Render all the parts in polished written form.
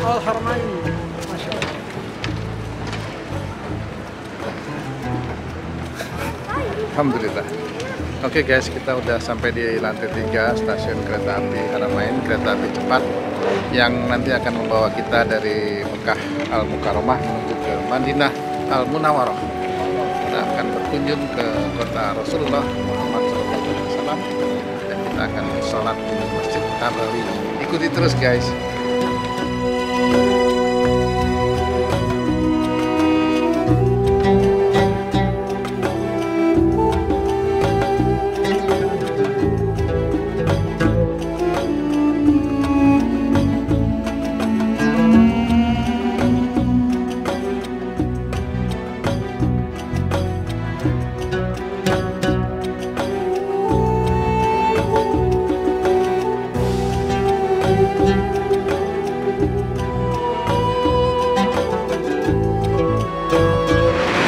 Al-Haramain. Masya Allah. Alhamdulillah. Oke guys, kita udah sampai di lantai 3 stasiun kereta api Haramain, kereta api cepat yang nanti akan membawa kita dari Mekah Al-Mukarramah menuju ke Madinah Al-Munawwarah. Kita akan berkunjung ke kota Rasulullah Muhammad SAW dan kita akan sholat di Masjid Nabawi. Ikuti terus guys.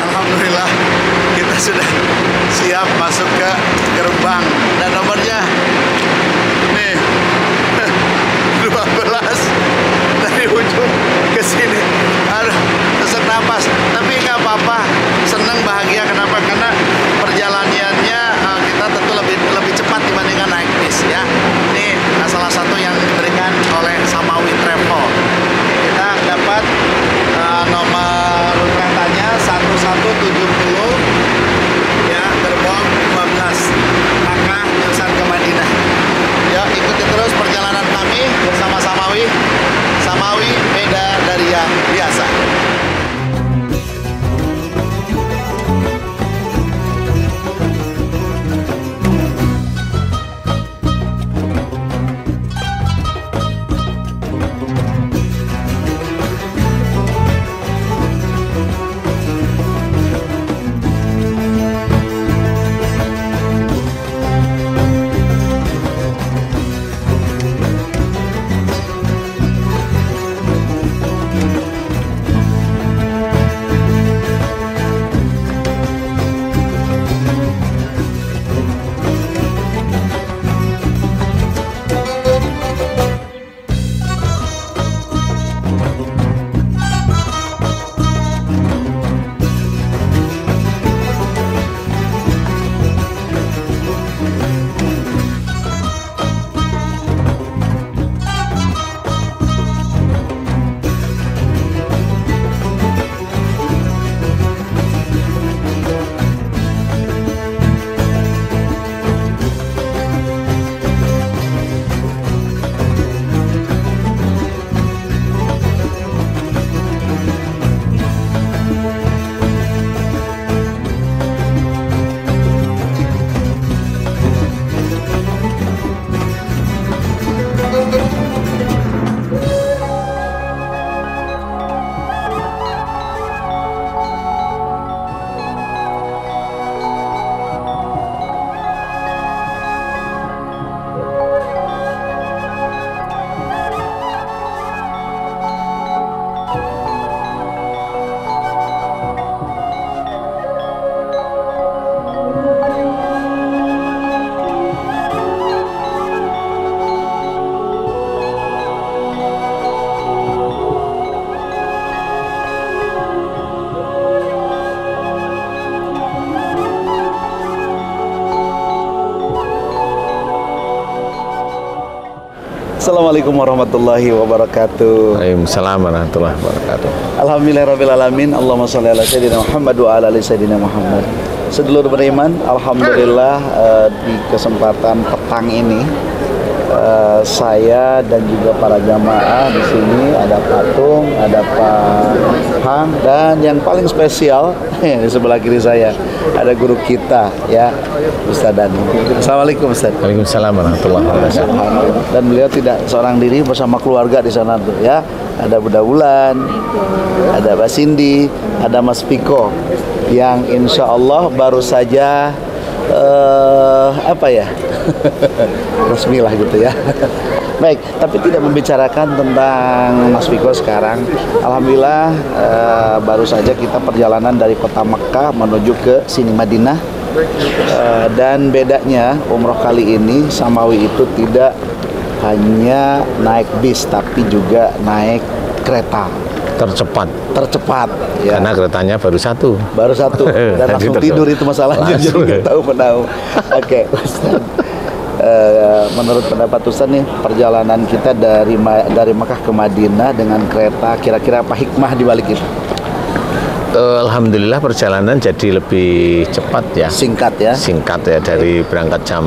Alhamdulillah kita sudah siap masuk ke gerbang dan nomornya nih 12 dari ujung ke sini. Aduh, sesak napas, tapi nggak apa-apa, senang bahagia. Kenapa? Karena perjalanannya kita tentu lebih cepat dibandingkan naik bis ya. Ini salah satu yang diberikan oleh Samawi Travel. Kita dapat nomor keretanya 1170 ya, gerbong 12 Makkah jurusan ke Madinah. Ya, ikuti terus perjalanan kami bersama Samawi. Samawi beda dari yang biasa. Assalamualaikum warahmatullahi wabarakatuh. Waalaikumsalam warahmatullahi wabarakatuh. Alhamdulillahirrabbilalamin. Allahumma sholli ala sayyidina Muhammad wa ala ali sayyidina Muhammad. Sedulur beriman, alhamdulillah di kesempatan petang ini saya dan juga para jamaah di sini ada Patung, ada Pak Hang, dan yang paling spesial di sebelah kiri saya ada guru kita ya, Ustaz Dani. Assalamualaikum Ustaz. Waalaikumsalam warahmatullahi wabarakatuh. Dan beliau tidak seorang diri, bersama keluarga di sana tuh ya. Ada Bunda Wulan, ada Mbak Cindy, ada Mas Piko yang insya Allah baru saja resmilah gitu ya. Baik, tapi tidak membicarakan tentang Mas Piko sekarang. Alhamdulillah baru saja kita perjalanan dari kota Mekah menuju ke sini Madinah. Dan bedanya umroh kali ini Samawi itu tidak hanya naik bis tapi juga naik kereta tercepat. ya. Karena keretanya baru satu. Baru satu dan langsung Jadi tidur itu masalahnya. Jadi langsung. nggak tahu menahu. Oke, Ustaz. Menurut pendapat Ustaz nih, perjalanan kita dari Mekah ke Madinah dengan kereta, kira-kira apa hikmah di balik itu? Alhamdulillah perjalanan jadi lebih cepat ya. Singkat ya. Singkat ya, dari berangkat jam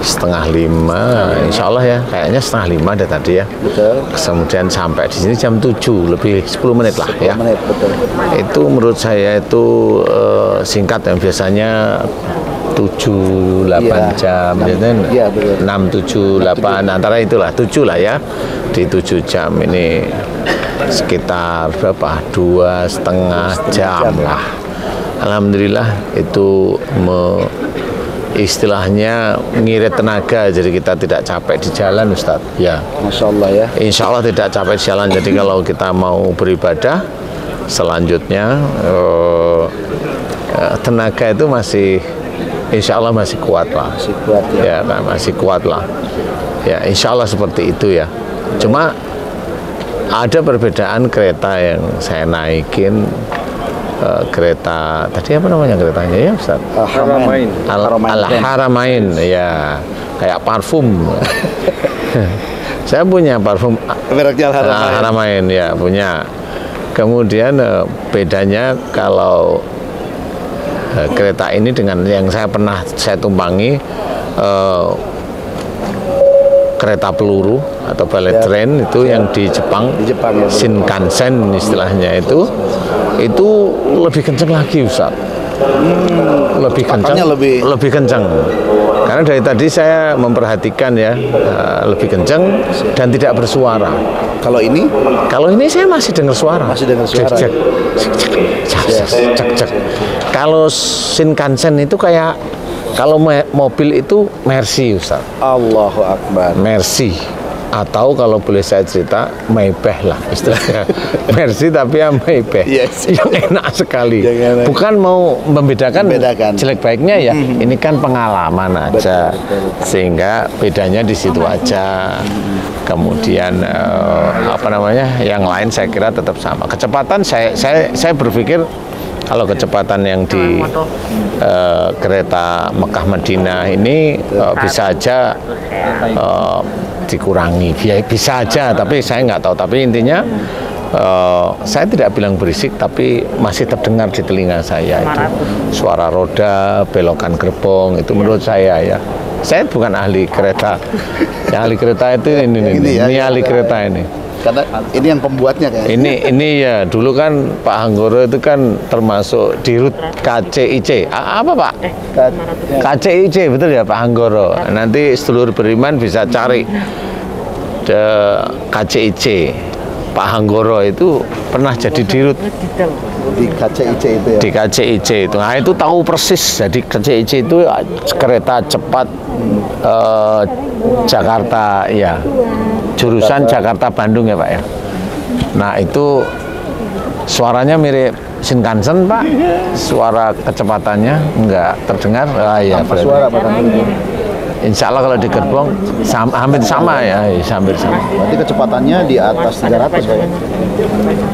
4:30, insya Allah ya, kayaknya 4:30 ada tadi ya. Betul. Kemudian sampai di sini jam 7, lebih 10 menit lah 10 ya. menit, betul. Itu menurut saya itu singkat yang biasanya 7-8 jam, Iya, betul. 6-7-8 antara itulah 7 lah ya. Di 7 jam ini sekitar berapa? 2,5 jam lah. Alhamdulillah itu istilahnya ngirit tenaga, jadi kita tidak capek di jalan, Ustadz. Ya. Masya Allah ya. Insya Allah tidak capek di jalan. Jadi kalau kita mau beribadah selanjutnya tenaga itu masih, insya Allah masih kuat lah. Masih kuat ya. Ya, masih kuat lah. Ya, insya Allah seperti itu ya. Cuma ada perbedaan kereta yang saya naikin. Kereta tadi apa namanya keretanya ya Ustaz? Haramain. Al-Haramain ya, kayak parfum. Saya punya parfum Mereknya Haramain. Haramain ya, punya. Kemudian bedanya kalau kereta ini dengan yang saya tumpangi, kereta peluru atau bullet train itu yang di Jepang ya, Shinkansen istilahnya itu lebih kencang lagi Ustaz. Lebih kencang, lebih kencang. Karena dari tadi saya memperhatikan ya, lebih kencang dan tidak bersuara. Kalau ini saya masih dengar suara. Masih dengar suara. Cek. Kalau Shinkansen itu kayak, kalau mobil itu Mercy Ustaz. Allahu Akbar. Mercy. Atau kalau boleh saya cerita, Maybach lah istilahnya. Mercy tapi ya Maybach. Yes. Yang enak sekali. Bukan mau membedakan jelek baiknya ya. Ini kan pengalaman aja. Sehingga bedanya di situ aja. Kemudian yang lain saya kira tetap sama. Kecepatan saya berpikir kalau kecepatan yang di kereta Mekah Madinah ini bisa aja dikurangi, bisa aja, tapi saya nggak tahu. Tapi intinya saya tidak bilang berisik, tapi masih terdengar di telinga saya itu suara roda, belokan gerbong, itu menurut saya ya. Saya bukan ahli kereta, yang ahli kereta itu ini ahli kereta ini. Karena ini yang pembuatnya kan. Ini ya, dulu kan Pak Hanggoro itu kan termasuk dirut KCIC. Apa Pak? KCIC, betul ya Pak Hanggoro. Nanti sedulur beriman bisa cari KCIC. Pak Hanggoro itu pernah jadi dirut di KCIC itu ya. Di KCIC itu. Nah, itu tahu persis. Jadi KCIC itu kereta cepat Jakarta ya. Jurusan Jakarta Bandung ya Pak ya. Nah itu suaranya mirip Shinkansen Pak. Suara kecepatannya enggak terdengar. Iya. Suara Pak. Insya Allah kalau di gerbong hampir sama ya, hampir sama. Berarti kecepatannya di atas 300 Pak ya?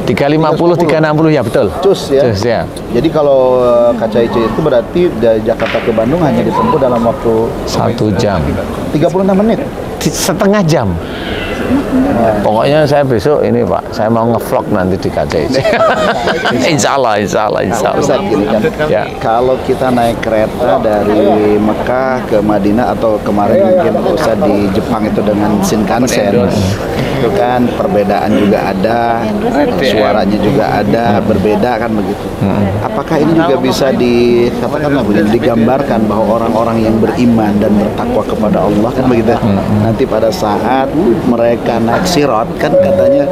350, 360 ya betul. Cus ya. Cus ya. Jadi kalau KCIC itu berarti dari Jakarta ke Bandung hanya ditempuh dalam waktu 1 jam. 36 menit. Setengah jam. Pokoknya saya besok ini Pak, saya mau ngevlog nanti di KCIC. Insya Allah. Ustaz, gini kan, ya. Kalau kita naik kereta dari Mekah ke Madinah atau kemarin mungkin Ustaz di Jepang itu dengan Shinkansen, itu kan perbedaan juga ada, suaranya juga ada, berbeda kan begitu. Apakah ini juga bisa dikatakanlah begini, digambarkan bahwa orang-orang yang beriman dan bertakwa kepada Allah kan begitu. Nanti pada saat mereka naik sirat kan katanya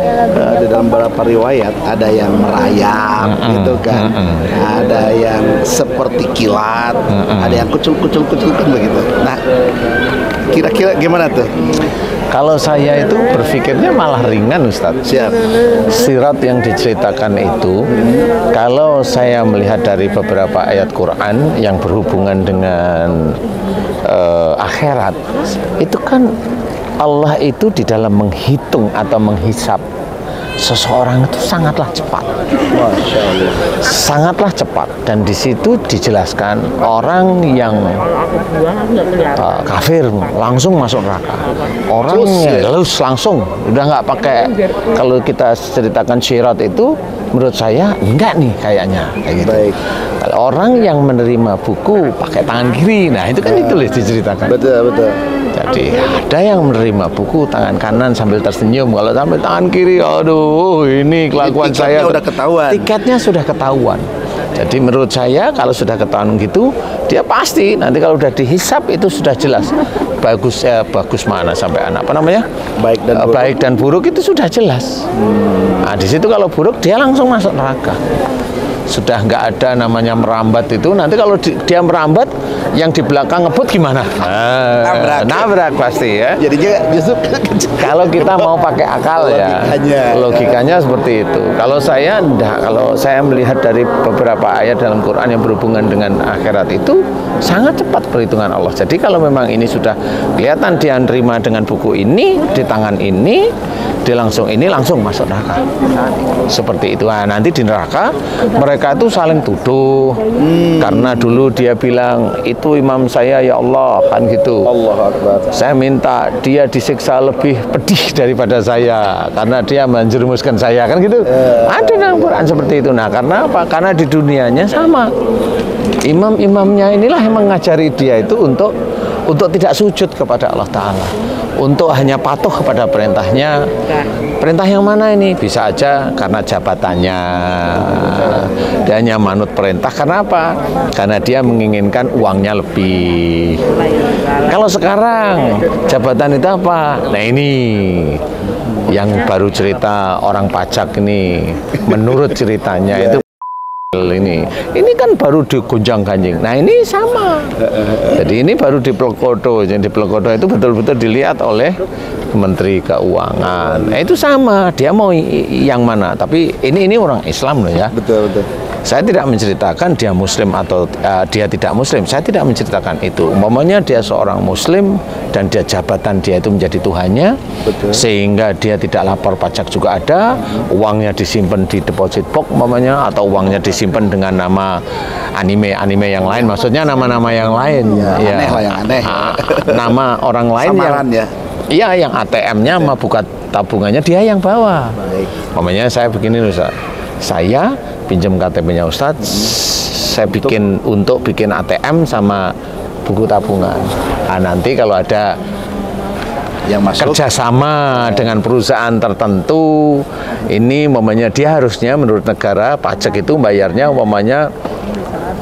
di dalam beberapa riwayat ada yang merayap gitu kan, ada yang seperti kilat, ada yang kucul kan begitu. Nah, kira-kira gimana tuh? Kalau saya itu berpikirnya malah ringan Ustadz. Siap. Sirat yang diceritakan itu, kalau saya melihat dari beberapa ayat Quran yang berhubungan dengan akhirat, itu kan Allah itu di dalam menghitung atau menghisap seseorang itu sangatlah cepat. Masya Allah. Sangatlah cepat, dan di situ dijelaskan orang yang kafir langsung masuk neraka. Orang lulus langsung, udah nggak pakai. Kalau kita ceritakan syirat itu, menurut saya enggak nih kayaknya. Kayak gitu. Baik. Kalau orang yang menerima buku pakai tangan kiri, nah itu kan ditulis diceritakan. Betul, betul. Jadi ada yang menerima buku tangan kanan sambil tersenyum. Kalau sambil tangan kiri, aduh ini kelakuan saya. Udah ketahuan. Tiketnya sudah ketahuan. Jadi menurut saya kalau sudah ketahuan gitu, dia pasti nanti kalau udah dihisap itu sudah jelas. Bagus mana sampai apa namanya? Baik dan buruk itu sudah jelas. Nah di situ kalau buruk dia langsung masuk neraka. Sudah nggak ada namanya merambat itu. Nanti kalau dia merambat, yang di belakang ngebut gimana? Nabrak pasti ya. Jadinya justru kalau kita mau pakai akal logikanya seperti itu. Kalau saya enggak, kalau saya melihat dari beberapa ayat dalam Quran yang berhubungan dengan akhirat itu sangat cepat perhitungan Allah. Jadi kalau memang ini sudah kelihatan dia nerima dengan buku ini di tangan ini, dia langsung masuk neraka. Seperti itu. Nah, nanti di neraka mereka itu saling tuduh karena dulu dia bilang itu imam saya ya Allah, kan gitu. Allah Akbar. Saya minta dia disiksa lebih pedih daripada saya karena dia menjerumuskan saya, kan gitu. Ada dalam Quran seperti itu. Nah, karena apa? Karena di dunianya sama. Imam-imamnya inilah yang mengajari dia itu untuk tidak sujud kepada Allah Ta'ala, untuk hanya patuh kepada perintahnya. Perintah yang mana ini? Bisa aja karena jabatannya, dia hanya manut perintah. Karena apa? Karena dia menginginkan uangnya lebih. Kalau sekarang jabatan itu apa? Nah ini yang baru cerita orang pajak ini, menurut ceritanya itu ini kan baru digonjang ganjing. Nah ini sama. Jadi ini baru di Plekodo. Yang di Plekodo itu betul-betul dilihat oleh Menteri Keuangan. Itu sama. Dia mau yang mana? Tapi ini orang Islam loh ya. Betul. Saya tidak menceritakan dia Muslim atau dia tidak Muslim. Saya tidak menceritakan itu. Umpamanya dia seorang Muslim dan dia jabatan dia itu menjadi Tuhannya, sehingga dia tidak lapor pajak juga ada, uangnya disimpan di deposit box umpamanya, atau uangnya disimpan dengan nama anime yang lain. Maksudnya nama-nama yang lain. Aneh lah, yang aneh. Nama orang lain samaran yang yang ATM-nya sama buka tabungannya dia yang bawa. Umpamanya saya begini loh, saya pinjam KTP-nya Ustadz, saya bikin ATM sama buku tabungan. Nah, nanti kalau ada yang masuk kerjasama dengan perusahaan tertentu, ini umpamanya dia harusnya menurut negara pajak itu bayarnya umpamanya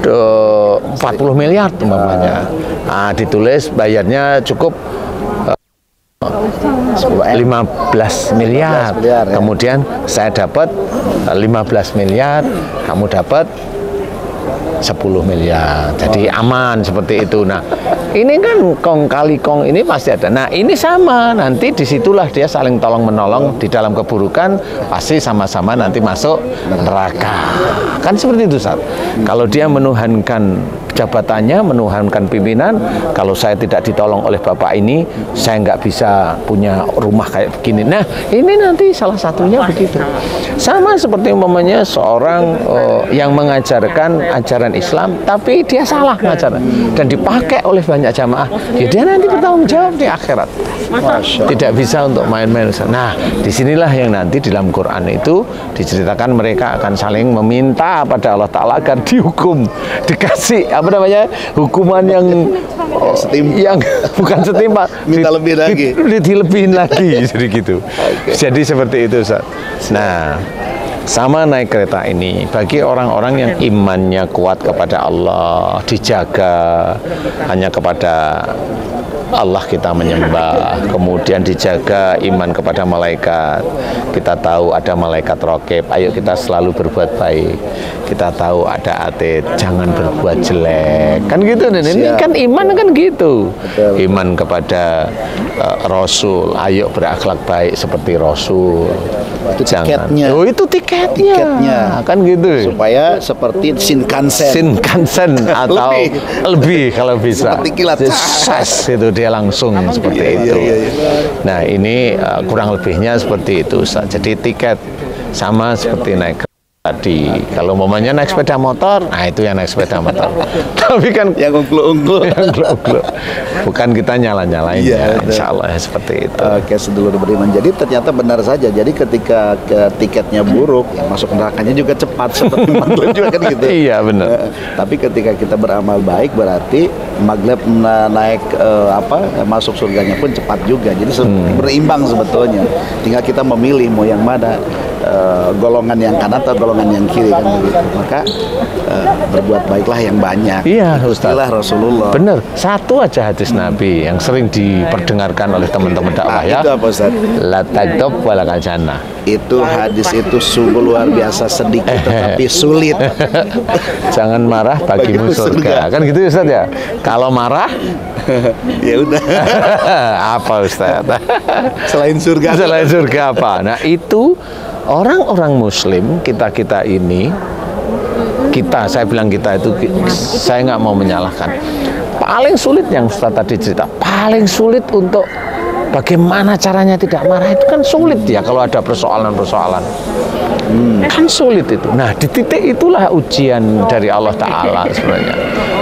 40 miliar umpamanya. Nah, ditulis bayarnya cukup 15 miliar. Kemudian saya dapat 15 miliar, kamu dapat 10 miliar. Jadi aman seperti itu. Nah, ini kan kong kali kong ini pasti ada. Nah, ini sama. Nanti disitulah dia saling tolong menolong di dalam keburukan, pasti sama-sama nanti masuk neraka. Kan seperti itu, Ustaz. Kalau dia menuhankan jabatannya, menuhankan pimpinan, kalau saya tidak ditolong oleh bapak ini, saya nggak bisa punya rumah kayak begini. Nah, ini nanti salah satunya begitu. Sama seperti umpamanya seorang yang mengajarkan ajaran Islam, tapi dia salah ngajar dan dipakai oleh banyak jamaah, ya dia nanti bertanggung jawab di akhirat. Tidak bisa untuk main-main. Nah, disinilah yang nanti di dalam Quran itu diceritakan mereka akan saling meminta pada Allah Ta'ala agar dihukum, dikasih apa namanya, hukuman yang bukan setimpal, minta lebih lagi, dilebihin lagi. Jadi gitu. Jadi seperti itu, Ustaz. Nah, sama naik kereta ini bagi orang-orang yang imannya kuat kepada Allah, dijaga hanya kepada Allah kita menyembah, kemudian dijaga iman kepada malaikat. Kita tahu ada malaikat raqib, ayo kita selalu berbuat baik. Kita tahu ada atid, jangan berbuat jelek. Kan gitu, ini kan iman kan gitu. Iman kepada Rasul, ayo berakhlak baik seperti Rasul. Itu tiketnya. Oh, itu tiketnya. Kan gitu. Supaya seperti Shinkansen atau lebih kalau bisa. Seperti kilat. Itu dia langsung seperti itu. Nah, ini kurang lebihnya seperti itu. Jadi tiket sama seperti naik tadi. Kalau umpamanya naik sepeda motor, nah itu yang naik sepeda motor. Tapi kan yang ungkul-ungkul, bukan kita nyala-nyalain ya, insya Allah ya, seperti itu. Oke, sedulur beriman. Jadi ternyata benar saja. Jadi ketika tiketnya buruk, ya masuk nerakanya juga cepat seperti Maghleb juga kan gitu. Iya benar. Tapi ketika kita beramal baik, berarti Maghleb naik masuk surganya pun cepat juga. Jadi berimbang sebetulnya. Tinggal kita memilih mau yang mana, golongan yang kanan atau golongan yang kiri kan begitu. Maka berbuat baiklah yang banyak. Iya, Ustaz. Itulah Rasulullah. Benar. Satu aja hadis Nabi yang sering diperdengarkan oleh teman-teman dakwah ya. Itu apa, Ustaz? La taghdab walakal jannah. Itu hadis itu sungguh luar biasa, sedikit tetapi sulit. Jangan marah bagimu surga. Kan gitu Ustaz ya. Kalau marah ya udah. Apa Ustaz? Selain surga. Selain surga apa? Nah, itu orang-orang muslim kita ini, saya bilang kita itu, saya nggak mau menyalahkan. Paling sulit yang Ustaz tadi cerita, paling sulit untuk bagaimana caranya tidak marah itu kan sulit ya kalau ada persoalan-persoalan. Kan sulit itu. Nah, di titik itulah ujian dari Allah Ta'ala sebenarnya.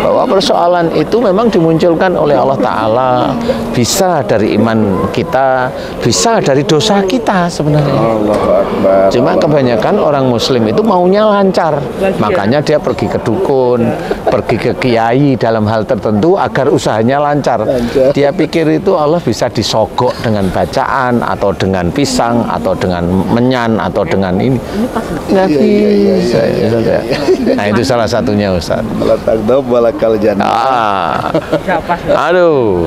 Bahwa persoalan itu memang dimunculkan oleh Allah Ta'ala. Bisa dari iman kita, bisa dari dosa kita sebenarnya. Cuma kebanyakan orang muslim itu maunya lancar. Makanya dia pergi ke dukun, pergi ke kiai dalam hal tertentu agar usahanya lancar. Dia pikir itu Allah bisa disogok dengan bacaan, atau dengan pisang, atau dengan menyan, atau dengan ini. Nggak bisa. Nah, itu salah satunya Ustaz. La taghdab walakal jannah. Aduh.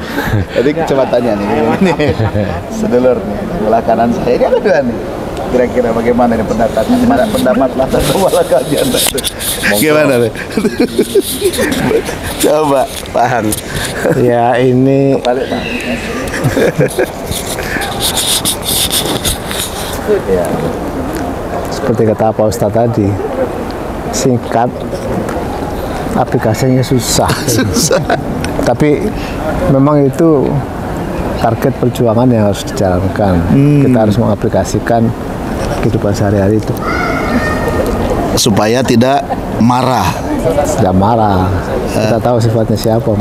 Jadi coba tanya nih, sedulur nih, sebelah kanan saya ini ada dua nih. Kira-kira bagaimana nih pendapat la taghdab walakal jannah itu? Gimana nih? Coba paham. Ya ini Balik, Pak. Ya. seperti kata Pak Ustadz tadi, singkat, aplikasinya susah. Tapi memang itu target perjuangan yang harus dijalankan. Kita harus mengaplikasikan kehidupan sehari-hari itu. Supaya tidak marah. Tidak marah. Kita tahu sifatnya siapa.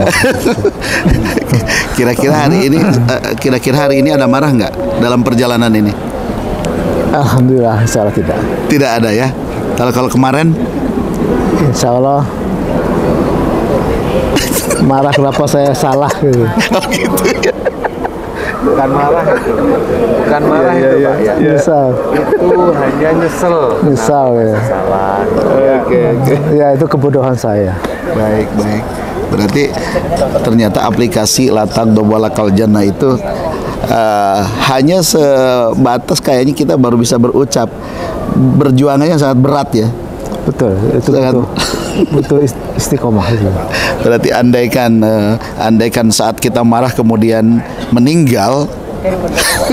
Kira-kira hari ini ada marah nggak dalam perjalanan ini? Alhamdulillah, insya Allah tidak. Tidak ada ya. Kalau kemarin? Insya Allah marah kenapa saya salah gitu. Oh gitu ya. Bukan marah itu. Bukan marah itu Pak ya. Nyesal. Itu hanya Nyesal ya. Salah. Oke. Ya itu kebodohan saya. Baik. Berarti ternyata aplikasi la taghdab walakal jannah itu hanya sebatas kayaknya kita baru bisa berucap. Berjuangannya sangat berat ya. Betul, itu butuh istiqomah itu. Berarti andaikan saat kita marah kemudian meninggal,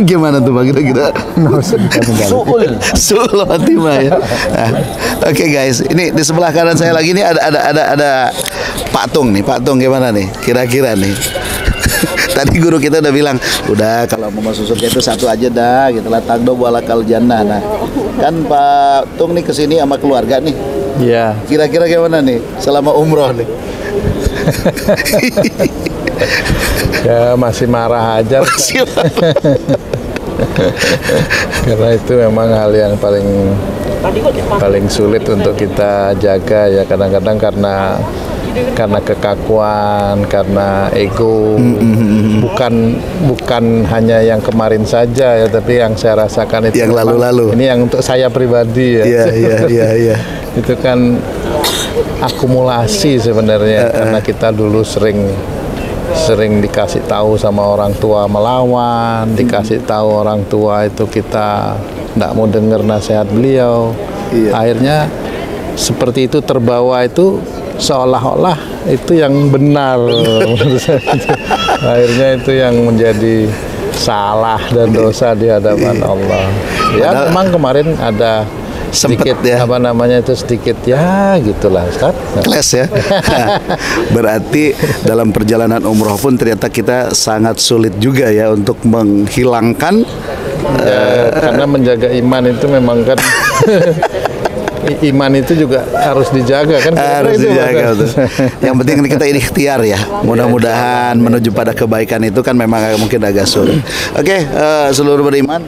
gimana tuh Pak kira-kira? Su'ul khatimah ya. Nah, Oke guys, ini di sebelah kanan saya lagi ini ada Pak Tung nih. Pak Tung gimana nih? Kira-kira nih. Tadi guru kita udah bilang, udah kalau mau masuk surga itu satu aja dah, gitu lah, taghdab walakal jannah. Nah, kan Pak Tung nih kesini sama keluarga nih. Iya. Kira-kira gimana nih selama umroh nih? Ya masih marah aja. Karena itu memang hal yang paling sulit untuk kita jaga ya, kadang-kadang karena kekakuan, karena ego, bukan hanya yang kemarin saja ya, tapi yang saya rasakan itu yang lalu-lalu. Ini yang untuk saya pribadi ya. Iya. Itu kan akumulasi sebenarnya, karena kita dulu sering dikasih tahu sama orang tua melawan, dikasih tahu orang tua itu kita tidak mau dengar nasihat beliau. Akhirnya seperti itu, terbawa itu seolah-olah itu yang benar. Akhirnya itu yang menjadi salah dan dosa di hadapan Allah. Ya memang kemarin ada sedikit ya. sedikit ya gitulah Ustaz. Kles ya. Berarti dalam perjalanan umroh pun ternyata kita sangat sulit juga ya untuk menghilangkan Ya, karena menjaga iman itu memang kan iman itu juga harus dijaga kan? Harus dijaga tuh. Yang penting kita ikhtiar ya. Mudah-mudahan menuju pada kebaikan itu kan memang mungkin agak sulit. Oke, seluruh beriman,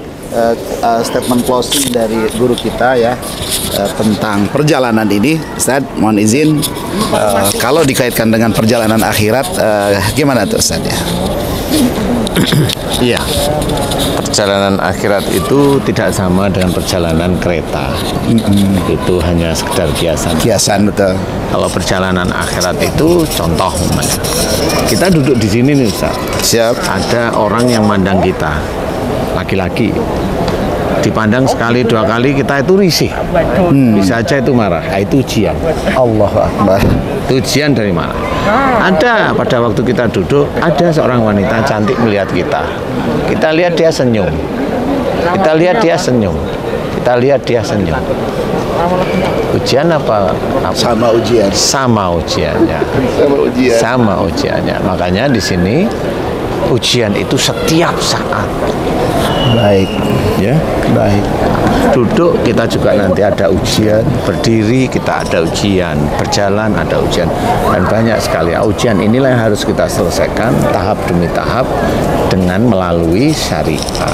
statement closing dari guru kita ya tentang perjalanan ini. Ustaz, mohon izin kalau dikaitkan dengan perjalanan akhirat, gimana tuh Ustaz ya? Iya, perjalanan akhirat itu tidak sama dengan perjalanan kereta. Itu hanya sekedar kiasan. Kiasan, betul. Kalau perjalanan akhirat itu contoh, kita duduk di sini nih Ustaz. Siap. Ada orang yang mandang kita, laki-laki. Dipandang sekali dua kali kita itu risih, bisa aja itu marah. Nah, itu ujian. Allahu Akbar. Itu ujian dari mana? Ada pada waktu kita duduk, ada seorang wanita cantik melihat kita. Kita lihat dia senyum. Kita lihat dia senyum. Kita lihat dia senyum. Ujian apa? Sama ujian. Sama ujiannya. Sama ujian. Sama ujiannya. Makanya di sini ujian itu setiap saat. Baik. Ya, baik. Duduk kita juga nanti ada ujian, berdiri kita ada ujian, berjalan ada ujian, dan banyak sekali ujian. Inilah yang harus kita selesaikan tahap demi tahap dengan melalui syariat.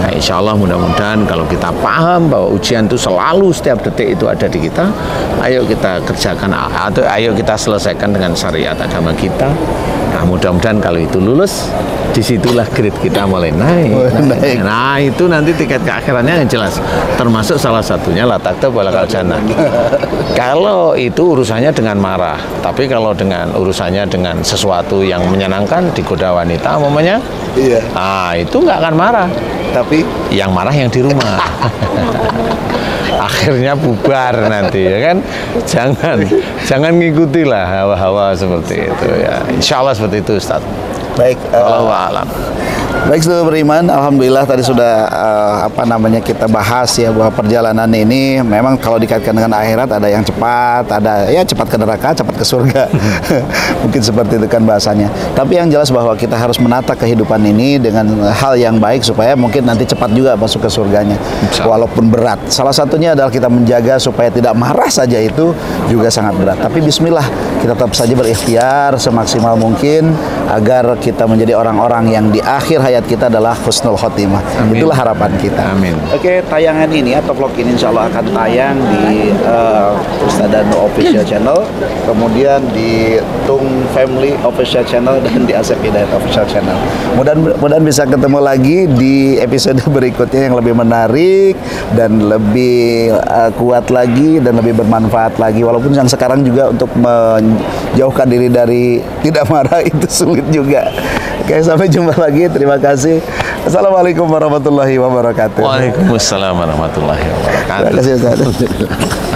Nah, insya Allah mudah-mudahan kalau kita paham bahwa ujian itu selalu setiap detik itu ada di kita, ayo kita kerjakan atau ayo kita selesaikan dengan syariat agama kita. Nah, mudah-mudahan kalau itu lulus, disitulah grade kita mulai naik. Nah, itu nanti tiket ke akhiratnya yang jelas. Termasuk salah satunya la taktab wala jannah. Kalau itu urusannya dengan marah, tapi kalau dengan urusannya dengan sesuatu yang menyenangkan, digoda wanita umpamanya, iya. Itu nggak akan marah. Tapi yang marah yang di rumah. Akhirnya bubar nanti ya kan. Jangan ngikutilah hawa-hawa seperti itu ya. Insya Allah seperti itu Ustaz. Baik, Wallahu a'lam. Baik, seluruh beriman, alhamdulillah tadi sudah kita bahas ya bahwa perjalanan ini memang kalau dikaitkan dengan akhirat ada yang cepat, ada ya cepat ke neraka, cepat ke surga. Mungkin seperti itu kan bahasanya. Tapi yang jelas bahwa kita harus menata kehidupan ini dengan hal yang baik supaya mungkin nanti cepat juga masuk ke surganya. Walaupun berat. Salah satunya adalah kita menjaga supaya tidak marah saja, itu juga sangat berat. Tapi bismillah, kita tetap saja berikhtiar semaksimal mungkin agar kita menjadi orang-orang yang di akhir hayat kita adalah husnul khotimah. Amin. Itulah harapan kita. Amin. Oke, tayangan ini atau vlog ini insya Allah akan tayang di Ustadz Danu Official Channel, kemudian di Tung Family Official Channel, dan di Asep Hidayat Official Channel. Mudah-mudahan bisa ketemu lagi di episode berikutnya yang lebih menarik dan lebih kuat lagi dan lebih bermanfaat lagi. Walaupun yang sekarang juga untuk menjauhkan diri dari tidak marah itu sulit juga. Oke, sampai jumpa lagi. Terima kasih. Assalamualaikum warahmatullahi wabarakatuh. Waalaikumsalam warahmatullahi wabarakatuh. Terima kasih Ustaz.